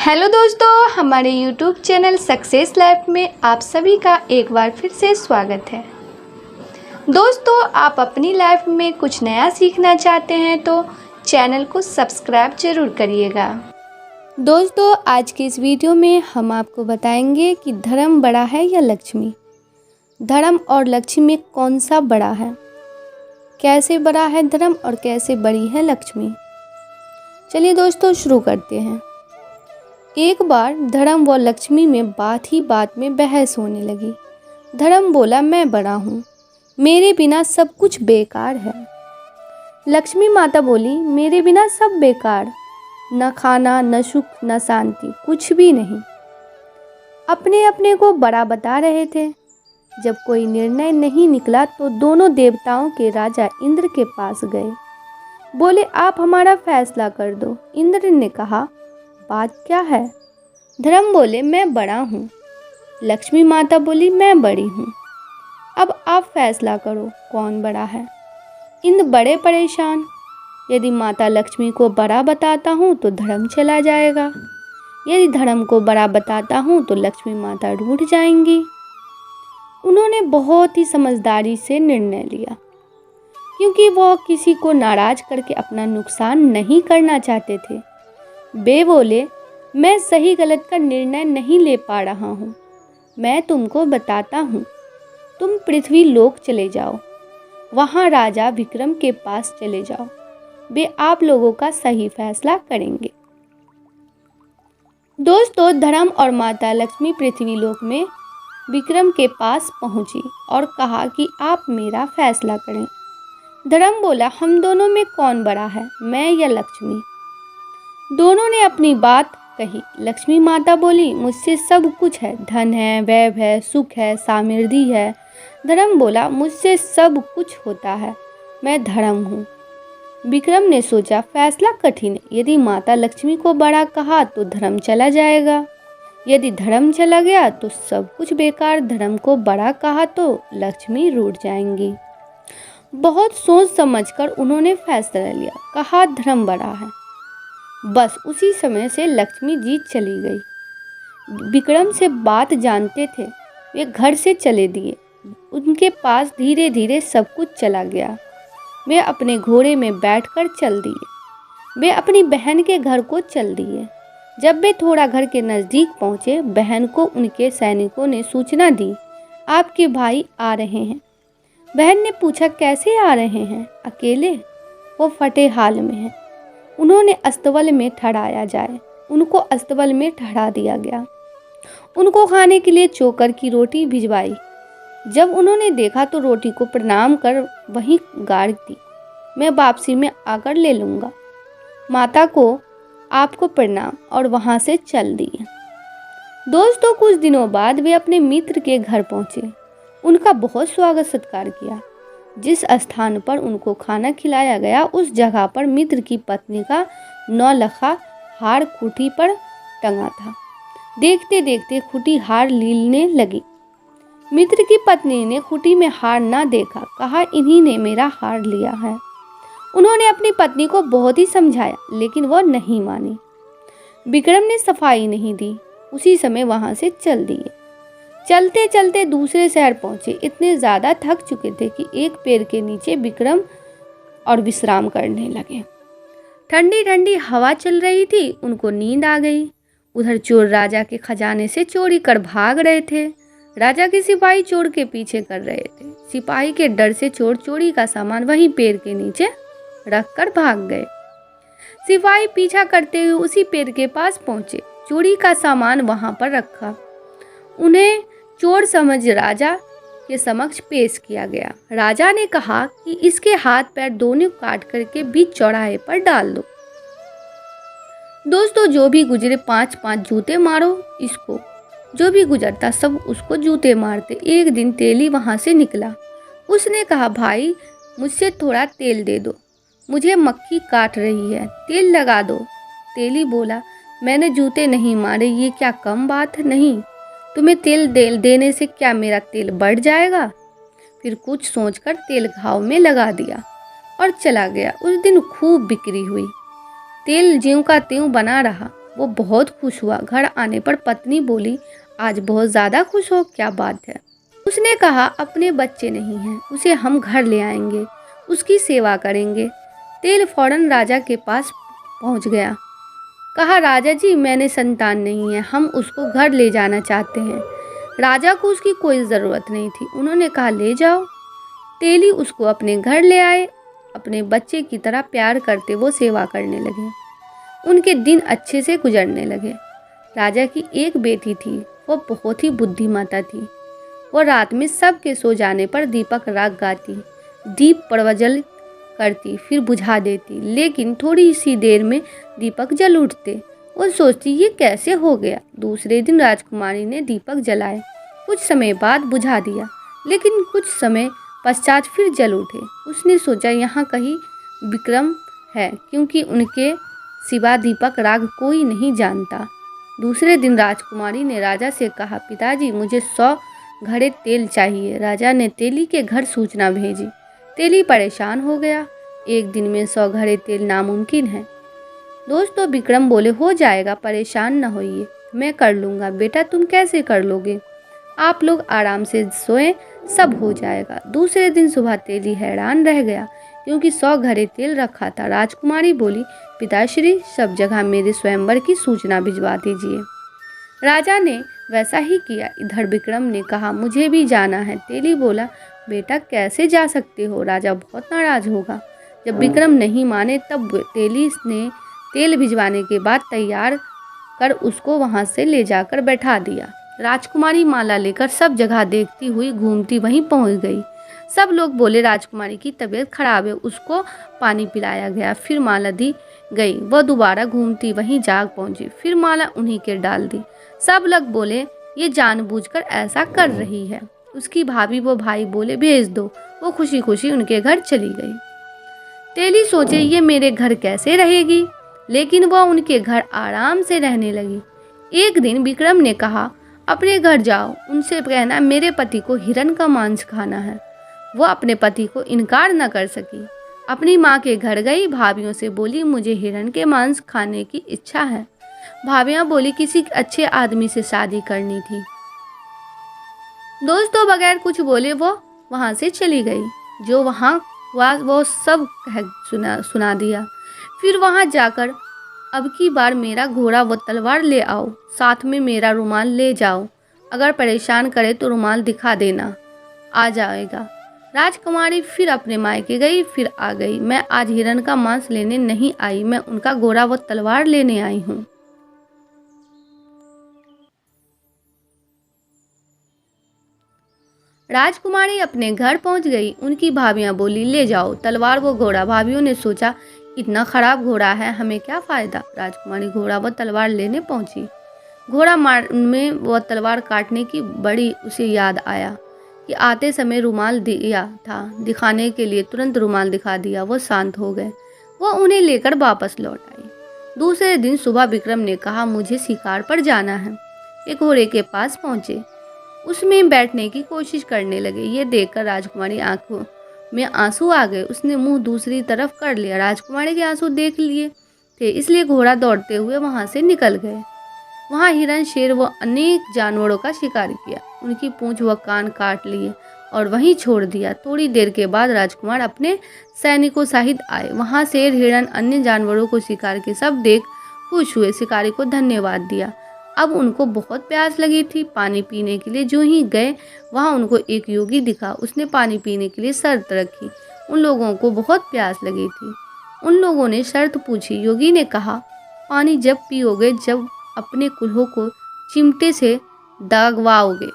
Hello दोस्तों, हमारे YouTube channel success life में आप सभी का एक बार फिर से स्वागत है। दोस्तों, आप अपनी लाइफ में कुछ नया सीखना चाहते हैं तो चैनल को सब्सक्राइब जरूर करिएगा। दोस्तों, आज की इस वीडियो में हम आपको बताएंगे कि धर्म बड़ा है या लक्ष्मी। धर्म और लक्ष्मी में कौन सा बड़ा है, कैसे बड़ा है धर्म और कैसे बड़ी है लक्ष्मी। चलिए दोस्तों शुरू करते हैं। एक बार धर्म व लक्ष्मी में बात ही बात में बहस होने लगी। धर्म बोला, मैं बड़ा हूँ, मेरे बिना सब कुछ बेकार है। लक्ष्मी माता बोली, मेरे बिना सब बेकार, न खाना न सुख न शांति, कुछ भी नहीं। अपने अपने को बड़ा बता रहे थे। जब कोई निर्णय नहीं निकला तो दोनों देवताओं के राजा इंद्र के पास गए। बोले, आप हमारा फैसला कर दो। इंद्र ने कहा, बात क्या है? धर्म बोले, मैं बड़ा हूँ। लक्ष्मी माता बोली, मैं बड़ी हूँ। अब आप फैसला करो, कौन बड़ा है। इंद्र बड़े परेशान। यदि माता लक्ष्मी को बड़ा बताता हूँ तो धर्म चला जाएगा, यदि धर्म को बड़ा बताता हूँ तो लक्ष्मी माता रूठ जाएंगी। उन्होंने बहुत ही समझदारी से निर्णय लिया, क्योंकि वह किसी को नाराज करके अपना नुकसान नहीं करना चाहते थे। वे बोले, मैं सही गलत का निर्णय नहीं ले पा रहा हूँ, मैं तुमको बताता हूँ। तुम पृथ्वी लोक चले जाओ, वहाँ राजा विक्रम के पास चले जाओ, वे आप लोगों का सही फैसला करेंगे। दोस्तों, धर्म और माता लक्ष्मी पृथ्वी लोक में विक्रम के पास पहुँची और कहा कि आप मेरा फैसला करें। धर्म बोला, हम दोनों में कौन बड़ा है, मैं या लक्ष्मी। दोनों ने अपनी बात कही। लक्ष्मी माता बोली, मुझसे सब कुछ है, धन है, वैभव है, सुख है, समृद्धि है। धर्म बोला, मुझसे सब कुछ होता है, मैं धर्म हूँ। विक्रम ने सोचा, फैसला कठिन है। यदि माता लक्ष्मी को बड़ा कहा तो धर्म चला जाएगा, यदि धर्म चला गया तो सब कुछ बेकार। धर्म को बड़ा कहा तो लक्ष्मी रूठ जाएंगी। बहुत सोच समझकर उन्होंने फैसला लिया, कहा धर्म बड़ा है। बस उसी समय से लक्ष्मी जीत चली गई। विक्रम से बात जानते थे, वे घर से चले दिए। उनके पास धीरे धीरे सब कुछ चला गया। वे अपने घोड़े में बैठकर चल दिए। वे अपनी बहन के घर को चल दिए। जब वे थोड़ा घर के नज़दीक पहुँचे, बहन को उनके सैनिकों ने सूचना दी, आपके भाई आ रहे हैं। बहन ने पूछा, कैसे आ रहे हैं, अकेले? वो फटे हाल में हैं, उन्होंने अस्तबल में ठहराया जाए। उनको अस्तबल में ठहरा दिया गया। उनको खाने के लिए चोकर की रोटी भिजवाई। जब उन्होंने देखा तो रोटी को प्रणाम कर वहीं गाड़ दी। मैं वापसी में आकर ले लूँगा। माता को आपको प्रणाम, और वहाँ से चल दिए। दोस्तों, कुछ दिनों बाद वे अपने मित्र के घर पहुँचे। उनका बहुत स्वागत सत्कार किया। जिस स्थान पर उनको खाना खिलाया गया उस जगह पर मित्र की पत्नी का 9 लखा हार खूंटी पर टंगा था। देखते देखते खूंटी हार लीलने लगी। मित्र की पत्नी ने खूंटी में हार ना देखा, कहा, इन्हीं ने मेरा हार लिया है। उन्होंने अपनी पत्नी को बहुत ही समझाया, लेकिन वह नहीं मानी। विक्रम ने सफाई नहीं दी, उसी समय वहां से चल दिए। चलते चलते दूसरे शहर पहुंचे। इतने ज़्यादा थक चुके थे कि एक पेड़ के नीचे विक्रम और विश्राम करने लगे। ठंडी ठंडी हवा चल रही थी, उनको नींद आ गई। उधर चोर राजा के खजाने से चोरी कर भाग रहे थे। राजा के सिपाही चोर के पीछे कर रहे थे। सिपाही के डर से चोर चोरी का सामान वहीं पेड़ के नीचे रख कर भाग गए। सिपाही पीछा करते हुए उसी पेड़ के पास पहुंचे। चोरी का सामान वहां पर रखा। उन्हें चोर समझ राजा के समक्ष पेश किया गया। राजा ने कहा कि इसके हाथ पैर दोनों काट करके बीच चौराहे पर डाल दो। दोस्तों, जो भी गुजरे 5-5 जूते मारो इसको। जो भी गुजरता सब उसको जूते मारते। एक दिन तेली वहां से निकला। उसने कहा, भाई मुझसे थोड़ा तेल दे दो, मुझे मक्खी काट रही है, तेल लगा दो। तेली बोला, मैंने जूते नहीं मारे, ये क्या कम बात नहीं? तुम्हें तेल देने से क्या मेरा तेल बढ़ जाएगा? फिर कुछ सोचकर तेल घाव में लगा दिया और चला गया। उस दिन खूब बिक्री हुई। तेल ज्यों का त्यों बना रहा। वो बहुत खुश हुआ। घर आने पर पत्नी बोली, आज बहुत ज़्यादा खुश हो, क्या बात है? उसने कहा, अपने बच्चे नहीं हैं, उसे हम घर ले आएंगे, उसकी सेवा करेंगे। तेल फौरन राजा के पास पहुंच गया। कहा, राजा जी, मैंने संतान नहीं है, हम उसको घर ले जाना चाहते हैं। राजा को उसकी कोई ज़रूरत नहीं थी। उन्होंने कहा, ले जाओ। तेली उसको अपने घर ले आए। अपने बच्चे की तरह प्यार करते वो सेवा करने लगे। उनके दिन अच्छे से गुजरने लगे। राजा की एक बेटी थी, वो बहुत ही बुद्धिमाता थी। वो रात में सबके सो जाने पर दीपक राग गाती, दीप प्रज्वलित करती, फिर बुझा देती, लेकिन थोड़ी सी देर में दीपक जल उठते। वो सोचती, ये कैसे हो गया? दूसरे दिन राजकुमारी ने दीपक जलाए, कुछ समय बाद बुझा दिया, लेकिन कुछ समय पश्चात फिर जल उठे। उसने सोचा, यहाँ कहीं विक्रम है, क्योंकि उनके सिवा दीपक राग कोई नहीं जानता। दूसरे दिन राजकुमारी ने राजा से कहा, पिताजी, मुझे 100 घड़े तेल चाहिए। राजा ने तेली के घर सूचना भेजी। तेली परेशान हो गया। एक दिन में 100 घड़े तेल नामुमकिन है। दोस्तों, विक्रम बोले, हो जाएगा, परेशान न होइए, मैं कर लूँगा। बेटा, तुम कैसे कर लोगे? आप लोग आराम से सोएं, सब हो जाएगा। दूसरे दिन सुबह तेली हैरान रह गया, क्योंकि 100 घड़े तेल रखा था। राजकुमारी बोली, पिताश्री, सब जगह मेरे स्वयंवर की सूचना भिजवा दीजिए। राजा ने वैसा ही किया। इधर विक्रम ने कहा, मुझे भी जाना है। तेली बोला, बेटा, कैसे जा सकते हो? राजा बहुत नाराज होगा। जब विक्रम नहीं माने, तब तेली ने तेल भिजवाने के बाद तैयार कर उसको वहां से ले जाकर बैठा दिया। राजकुमारी माला लेकर सब जगह देखती हुई घूमती वहीं पहुंच गई। सब लोग बोले, राजकुमारी की तबीयत खराब है। उसको पानी पिलाया गया, फिर माला दी गई। वह दोबारा घूमती वहीं जाग पहुंची, फिर माला उन्हीं के डाल दी। सब लोग बोले, ये जानबूझकर ऐसा कर रही है। उसकी भाभी व भाई बोले, भेज दो। वो खुशी खुशी उनके घर चली गई। तेली सोचे, ये मेरे घर कैसे रहेगी, लेकिन वह उनके घर आराम से रहने लगी। एक दिन विक्रम ने कहा, अपने घर जाओ, उनसे कहना मेरे पति को हिरण का मांस खाना है। वह अपने पति को इनकार न कर सकी। अपनी माँ के घर गई, भाभियों से बोली, मुझे हिरण के मांस खाने की इच्छा है। भाभियाँ बोली, किसी अच्छे आदमी से शादी करनी थी। दोस्तों, बगैर कुछ बोले वो वहाँ से चली गई। जो वहाँ हुआ वो सब सुना दिया। फिर वहाँ जाकर, अब की बार मेरा घोड़ा व तलवार ले आओ, साथ में मेरा रुमाल ले जाओ। अगर परेशान करे तो रुमाल दिखा देना, आ जाएगा। राजकुमारी फिर अपने मायके गई, फिर आ गई। मैं आज हिरण का मांस लेने नहीं आई, मैं उनका घोड़ा व तलवार लेने आई हूँ। राजकुमारी अपने घर पहुंच गई। उनकी भाभियां बोली, ले जाओ तलवार व घोड़ा। भाभियों ने सोचा, इतना खराब घोड़ा है, हमें क्या फ़ायदा। राजकुमारी घोड़ा व तलवार लेने पहुंची। घोड़ा मार में वह तलवार काटने की बड़ी उसे याद आया कि आते समय रुमाल दिया था, दिखाने के लिए तुरंत रुमाल दिखा दिया। वो शांत हो गए। वह उन्हें लेकर वापस लौट आई। दूसरे दिन सुबह विक्रम ने कहा, मुझे शिकार पर जाना है। वे घोड़े के पास पहुंचे, उसमें बैठने की कोशिश करने लगे। ये देखकर राजकुमारी आंखों में आंसू आ गए। उसने मुंह दूसरी तरफ कर लिया। राजकुमारी के आंसू देख लिए थे, इसलिए घोड़ा दौड़ते हुए वहां से निकल गए। वहां हिरन, शेर व अनेक जानवरों का शिकार किया। उनकी पूंछ व कान काट लिए और वहीं छोड़ दिया। थोड़ी देर के बाद राजकुमार अपने सैनिकों सहित आए। वहां शेर, हिरन, अन्य जानवरों को शिकार के सब देख खुश हुए, शिकारी को धन्यवाद दिया। अब उनको बहुत प्यास लगी थी पानी पीने के लिए। जो ही गए वहां उनको एक योगी दिखा। उसने पानी पीने के लिए शर्त रखी। उन लोगों को बहुत प्यास लगी थी। उन लोगों ने शर्त पूछी। योगी ने कहा, पानी जब पियोगे, जब अपने कुल्हों को चिमटे से दागवाओगे।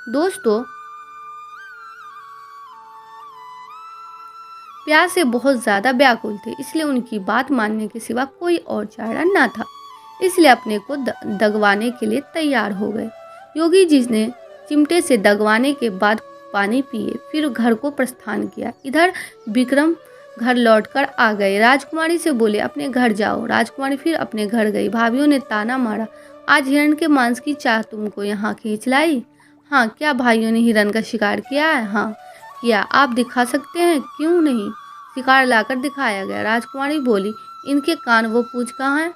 दोस्तों, प्यास से बहुत ज़्यादा व्याकुल थे, इसलिए उनकी बात मानने के सिवा कोई और चारा न था। इसलिए अपने को दगवाने के लिए तैयार हो गए। योगी जी ने चिमटे से दगवाने के बाद पानी पिए, फिर घर को प्रस्थान किया। इधर विक्रम घर लौटकर आ गए। राजकुमारी से बोले, अपने घर जाओ। राजकुमारी फिर अपने घर गई। भाभियों ने ताना मारा, आज हिरण के मांस की चाह तुमको यहाँ खींच लाई। हाँ, क्या भाइयों ने हिरण का शिकार किया है? हाँ किया। आप दिखा सकते हैं? क्यों नहीं। शिकार लाकर दिखाया गया। राजकुमारी बोली, इनके कान वो पूंछ कहाँ है?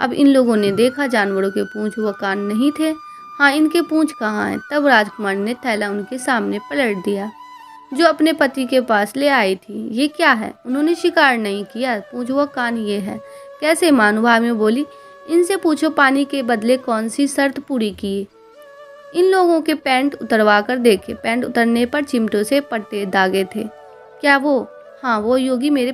अब इन लोगों ने देखा जानवरों के पूंछ व कान नहीं थे। हाँ, इनके पूंछ कहाँ हैं? तब राजकुमार ने थैला उनके सामने पलट दिया जो अपने पति के पास ले आई थी। ये क्या है? उन्होंने शिकार नहीं किया, पूंछ व कान ये है। कैसे मानूं? भाभी बोली। इनसे पूछो पानी के बदले कौन सी शर्त पूरी की। इन लोगों के पैंट उतरवा कर देखे। पैंट उतरने पर चिमटों से पट्टे दागे थे। क्या वो? हाँ, वो योगी मेरे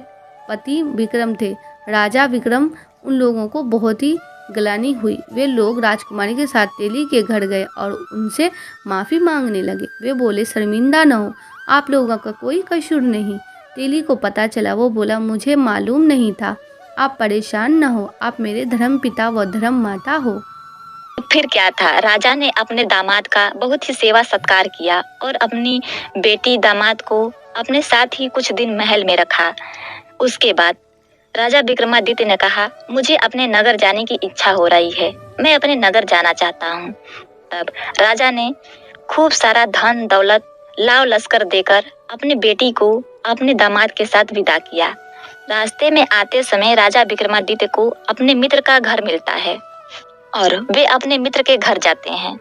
पति विक्रम थे। राजा विक्रम। उन लोगों को बहुत ही ग्लानि हुई। वे लोग राजकुमारी के साथ तेली के घर गए और उनसे माफ़ी मांगने लगे। वे बोले, शर्मिंदा न हो, आप लोगों का कोई कसूर नहीं। तेली को पता चला। वो बोला, मुझे मालूम नहीं था। आप परेशान न हो, आप मेरे धर्म पिता व धर्म माता हो। फिर क्या था, राजा ने अपने दामाद का बहुत ही सेवा सत्कार किया और अपनी बेटी दामाद को अपने साथ ही कुछ दिन महल में रखा। उसके बाद राजा विक्रमादित्य ने कहा, मुझे अपने नगर जाने की इच्छा हो रही है, मैं अपने नगर जाना चाहता हूँ। तब राजा ने खूब सारा धन दौलत लाव लश्कर देकर अपनी बेटी को अपने दामाद के साथ विदा किया। रास्ते में आते समय राजा विक्रमादित्य को अपने मित्र का घर मिलता है और वे अपने मित्र के घर जाते हैं।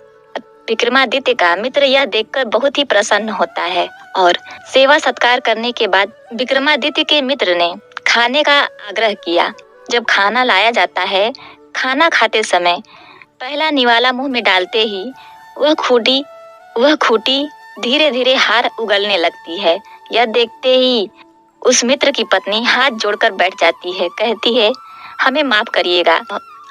विक्रमादित्य का मित्र यह देखकर बहुत ही प्रसन्न होता है और सेवा सत्कार करने के बाद विक्रमादित्य के मित्र ने खाने का आग्रह किया। जब खाना लाया जाता है, खाना खाते समय पहला निवाला मुंह में डालते ही वह खूंटी धीरे धीरे हार उगलने लगती है। यह देखते ही उस मित्र की पत्नी हाथ जोड़कर बैठ जाती है, कहती है, हमें माफ करिएगा,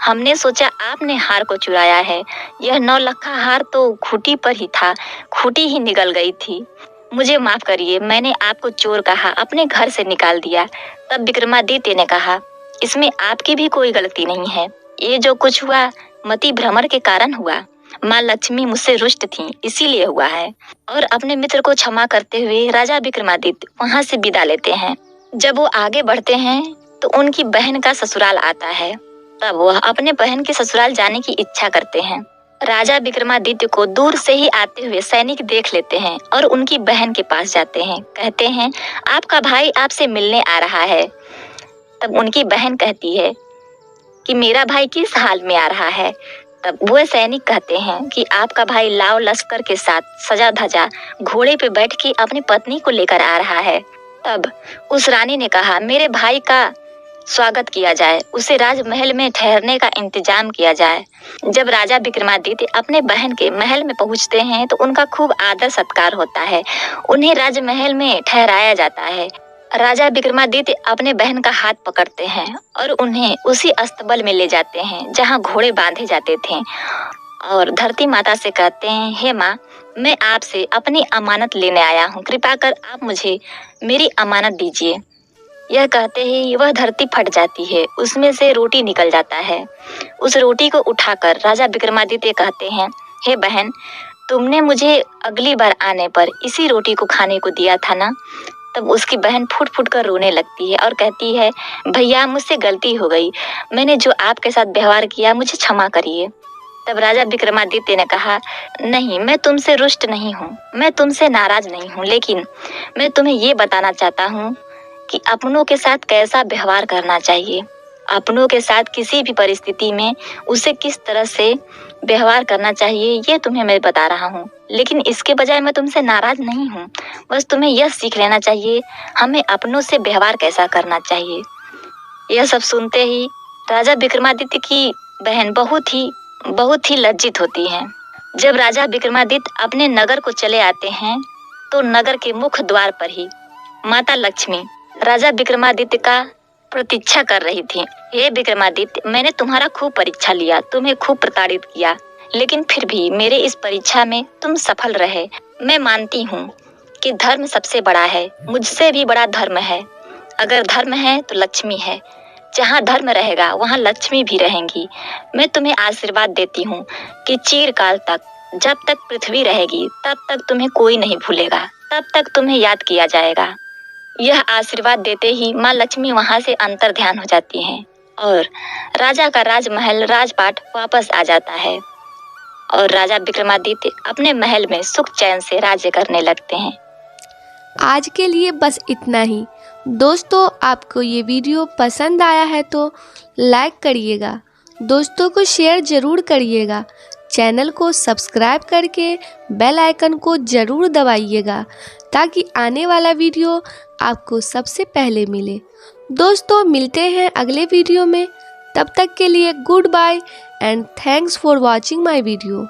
हमने सोचा आपने हार को चुराया है। यह 9 लखा हार तो खूंटी पर ही था, खूंटी ही निगल गई थी। मुझे माफ करिए, मैंने आपको चोर कहा, अपने घर से निकाल दिया। तब विक्रमादित्य ने कहा, इसमें आपकी भी कोई गलती नहीं है, ये जो कुछ हुआ मति भ्रमण के कारण हुआ। माँ लक्ष्मी मुझसे रुष्ट थी, इसीलिए हुआ है। और अपने मित्र को क्षमा करते हुए राजा विक्रमादित्य वहां से विदा लेते हैं। जब वो आगे बढ़ते हैं तो उनकी बहन का ससुराल आता है। तब वह अपने बहन के ससुराल जाने की इच्छा करते हैं। राजा विक्रमादित्य को दूर से ही आते हुए सैनिक देख लेते हैं और उनकी बहन के पास जाते हैं, कहते हैं, आपका भाई आपसे मिलने आ रहा है। तब उनकी बहन कहती है कि मेरा भाई किस हाल में आ रहा है। तब वो सैनिक कहते हैं कि आपका भाई लाव लश्कर के साथ सजा धजा घोड़े पे बैठ के अपनी पत्नी को लेकर आ रहा है। तब उस रानी ने कहा, मेरे भाई का स्वागत किया जाए, उसे राजमहल में ठहरने का इंतजाम किया जाए। जब राजा विक्रमादित्य अपने बहन के महल में पहुंचते हैं तो उनका खूब आदर सत्कार होता है, उन्हें राजमहल में ठहराया जाता है। राजा विक्रमादित्य अपने बहन का हाथ पकड़ते हैं और उन्हें उसी अस्तबल में ले जाते हैं जहां घोड़े बांधे जाते थे और धरती माता से कहते हैं, हे माँ, मैं आपसे अपनी अमानत लेने आया हूँ, कृपा कर आप मुझे मेरी अमानत दीजिए। यह कहते ही वह धरती फट जाती है, उसमें से रोटी निकल जाता है। उस रोटी को उठाकर राजा विक्रमादित्य कहते हैं, हे बहन, तुमने मुझे अगली बार आने पर इसी रोटी को खाने को दिया था ना। तब उसकी बहन फुट फुट कर रोने लगती है और कहती है, भैया मुझसे गलती हो गई, मैंने जो आपके साथ व्यवहार किया मुझे क्षमा करिए। तब राजा विक्रमादित्य ने कहा, नहीं, मैं तुमसे रुष्ट नहीं हूँ, मैं तुमसे नाराज नहीं हूँ, लेकिन मैं तुम्हें ये बताना चाहता हूँ कि अपनों के साथ कैसा व्यवहार करना चाहिए। अपनों के साथ किसी भी परिस्थिति में उसे किस तरह से व्यवहार करना चाहिए ये तुम्हें मैं बता रहा हूँ, लेकिन इसके बजाय मैं तुमसे नाराज नहीं हूँ। बस तुम्हें यह सीख लेना चाहिए हमें अपनों से व्यवहार कैसा करना चाहिए। यह सब सुनते ही राजा विक्रमादित्य की बहन बहुत ही लज्जित होती है। जब राजा विक्रमादित्य अपने नगर को चले आते हैं तो नगर के मुख्य द्वार पर ही माता लक्ष्मी राजा विक्रमादित्य का प्रतीक्षा कर रही थी। हे विक्रमादित्य, मैंने तुम्हारा खूब परीक्षा लिया, तुम्हें खूब प्रताड़ित किया, लेकिन फिर भी मेरे इस परीक्षा में तुम सफल रहे। मैं मानती हूँ कि धर्म सबसे बड़ा है, मुझसे भी बड़ा धर्म है। अगर धर्म है तो लक्ष्मी है, जहाँ धर्म रहेगा वहाँ लक्ष्मी भी रहेंगी। मैं तुम्हें आशीर्वाद देती हूँ कि चिरकाल तक, जब तक पृथ्वी रहेगी तब तक तुम्हें कोई नहीं भूलेगा, तब तक तुम्हें याद किया जाएगा। यह आशीर्वाद देते ही माँ लक्ष्मी वहां से अंतर ध्यान हो जाती हैं और राजा का राजमहल राजपाट वापस आ जाता है और राजा विक्रमादित्य अपने महल में सुख चैन से राज्य करने लगते हैं। आज के लिए बस इतना ही। दोस्तों, आपको ये वीडियो पसंद आया है तो लाइक करिएगा दोस्तों को शेयर ज़रूर करिएगा। चैनल को सब्सक्राइब करके बेल आइकन को ज़रूर दबाइएगा ताकि आने वाला वीडियो आपको सबसे पहले मिले। दोस्तों मिलते हैं अगले वीडियो में, तब तक के लिए good bye and thanks for watching my video.